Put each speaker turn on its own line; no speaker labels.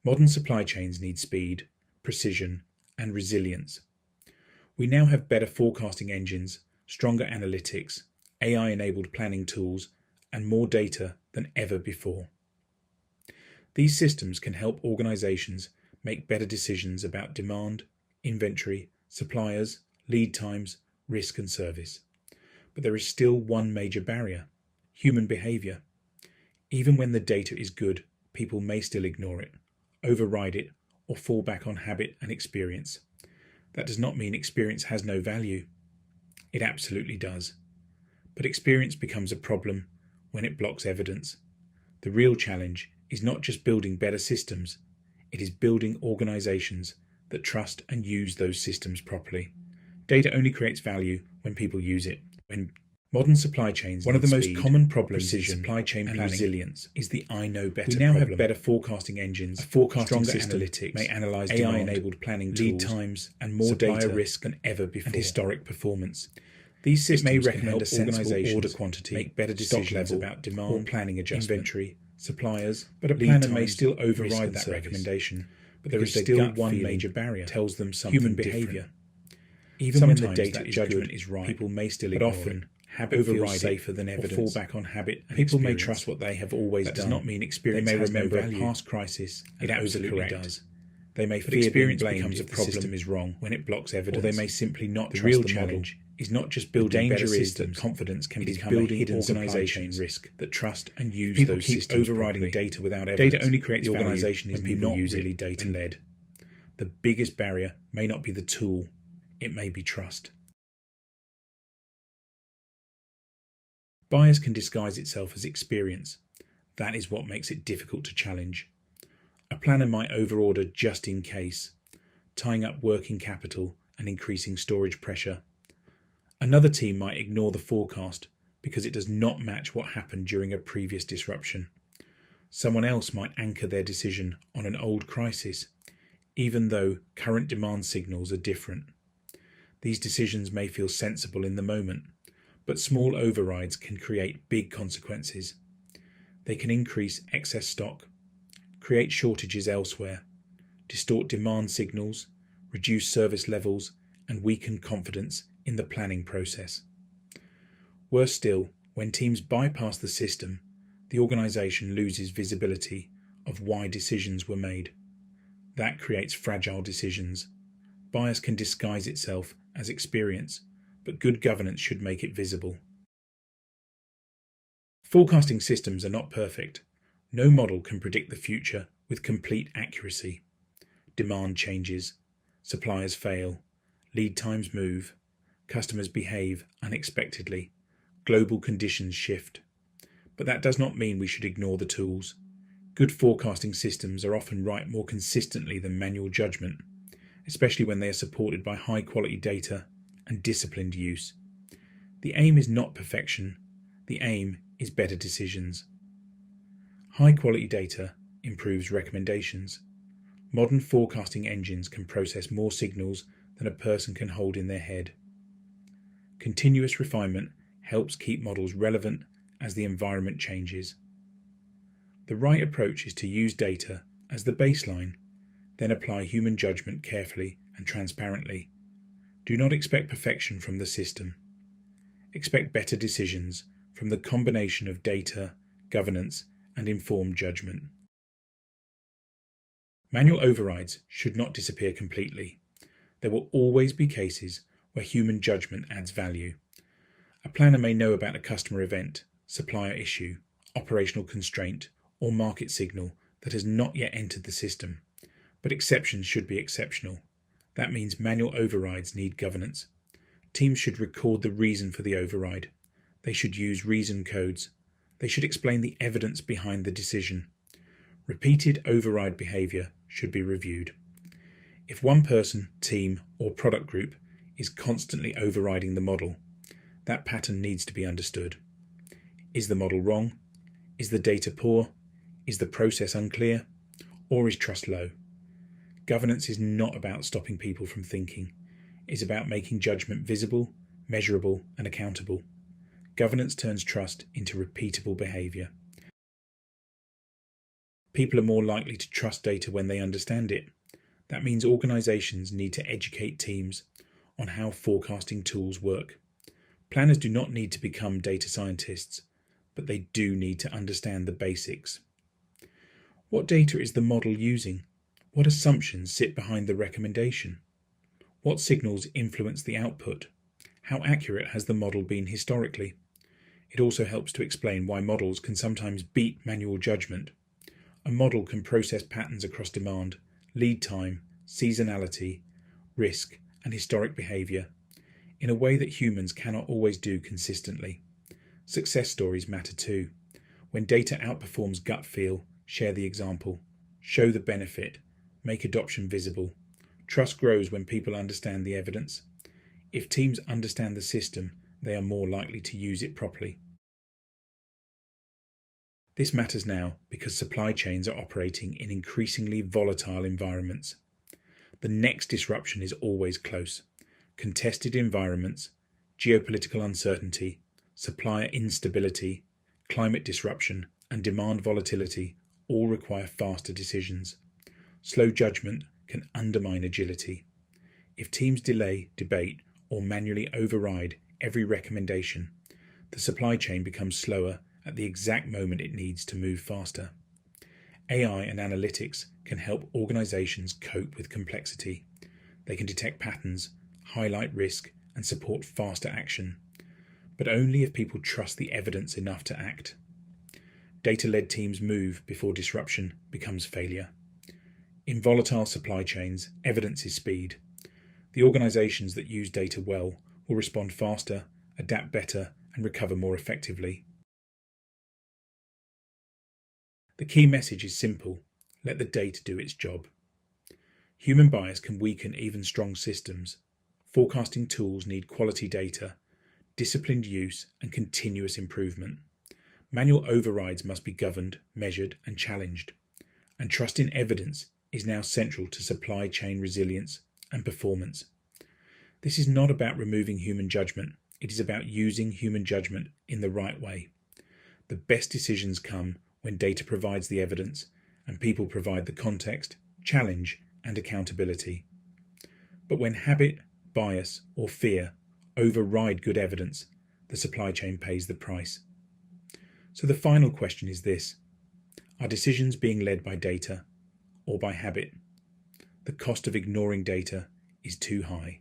Modern supply chains need speed, precision, and resilience. We now have better forecasting engines, stronger analytics, AI-enabled planning tools, and more data than ever before. These systems can help organizations make better decisions about demand, inventory, suppliers, lead times, risk, and service. But there is still one major barrier: human behavior. Even when the data is good, people may still ignore it, override it, or fall back on habit and experience. That does not mean experience has no value. It absolutely does. But experience becomes a problem when it blocks evidence. The real challenge is not just building better systems, it is building organizations that trust and use those systems properly. Data only creates value when people use it. When modern supply chains, one of the most common problems in supply chain planning and resilience is the I know better problem. We now have better forecasting engines, a forecasting system, analytics, may analyze AI-enabled planning lead times, and more data risk than ever before, and historic performance. These systems may recommend a sensible order quantity, make better decisions about demand, or planning adjustment, inventory, suppliers, but a planner may still override that recommendation. But there is still one major barrier: tells them something human behavior. Even when the data judgment is right, people may still ignore it. Often, habit feels safer than evidence, or fall back on habit and people may trust what they have always done. That does not mean experience has no value. They may remember a past crisis. It absolutely does. They may fear experience becomes a problem, the system is wrong when it blocks evidence, or they may simply not trust the real challenge is not just building better systems. Confidence can become a hidden organization risk that trust and use people those systems overriding properly. Data without evidence. Data only creates the organization is not really data led. The biggest barrier may not be the tool, it may be trust. Bias can disguise itself as experience. That is what makes it difficult to challenge. A planner might overorder just in case, tying up working capital and increasing storage pressure. Another team might ignore the forecast because it does not match what happened during a previous disruption. Someone else might anchor their decision on an old crisis, even though current demand signals are different. These decisions may feel sensible in the moment, but small overrides can create big consequences. They can increase excess stock, create shortages elsewhere, distort demand signals, reduce service levels, and weaken confidence in the planning process. Worse still, when teams bypass the system, the organization loses visibility of why decisions were made. That creates fragile decisions. Bias can disguise itself as experience, but good governance should make it visible. Forecasting systems are not perfect. No model can predict the future with complete accuracy. Demand changes, suppliers fail, lead times move, customers behave unexpectedly, global conditions shift. But that does not mean we should ignore the tools. Good forecasting systems are often right more consistently than manual judgment, especially when they are supported by high-quality data and disciplined use. The aim is not perfection, the aim is better decisions. High-quality data improves recommendations. Modern forecasting engines can process more signals than a person can hold in their head. Continuous refinement helps keep models relevant as the environment changes. The right approach is to use data as the baseline, then apply human judgment carefully and transparently. Do not expect perfection from the system. Expect better decisions from the combination of data, governance, and informed judgment. Manual overrides should not disappear completely. There will always be cases where human judgment adds value. A planner may know about a customer event, supplier issue, operational constraint, or market signal that has not yet entered the system. But exceptions should be exceptional. That means manual overrides need governance. Teams should record the reason for the override. They should use reason codes. They should explain the evidence behind the decision. Repeated override behavior should be reviewed. If one person, team, or product group is constantly overriding the model, that pattern needs to be understood. Is the model wrong? Is the data poor? Is the process unclear? Or is trust low? Governance is not about stopping people from thinking. It's about making judgment visible, measurable, and accountable. Governance turns trust into repeatable behavior. People are more likely to trust data when they understand it. That means organisations need to educate teams on how forecasting tools work. Planners do not need to become data scientists, but they do need to understand the basics. What data is the model using? What assumptions sit behind the recommendation? What signals influence the output? How accurate has the model been historically? It also helps to explain why models can sometimes beat manual judgment. A model can process patterns across demand, lead time, seasonality, risk, and historic behaviour in a way that humans cannot always do consistently. Success stories matter too. When data outperforms gut feel, share the example, show the benefit, make adoption visible. Trust grows when people understand the evidence. If teams understand the system, they are more likely to use it properly. This matters now because supply chains are operating in increasingly volatile environments. The next disruption is always close. Contested environments, geopolitical uncertainty, supplier instability, climate disruption, and demand volatility all require faster decisions. Slow judgment can undermine agility. If teams delay, debate, or manually override every recommendation, the supply chain becomes slower at the exact moment it needs to move faster. AI and analytics can help organizations cope with complexity. They can detect patterns, highlight risk, and support faster action, but only if people trust the evidence enough to act. Data-led teams move before disruption becomes failure. In volatile supply chains, evidence is speed. The organizations that use data well will respond faster, adapt better, and recover more effectively. The key message is simple: let the data do its job. Human bias can weaken even strong systems. Forecasting tools need quality data, disciplined use, and continuous improvement. Manual overrides must be governed, measured, and challenged. And trust in evidence is now central to supply chain resilience and performance. This is not about removing human judgment. It is about using human judgment in the right way. The best decisions come when data provides the evidence and people provide the context, challenge, and accountability. But when habit, bias, or fear override good evidence, the supply chain pays the price. So the final question is this: are decisions being led by data or by habit? The cost of ignoring data is too high.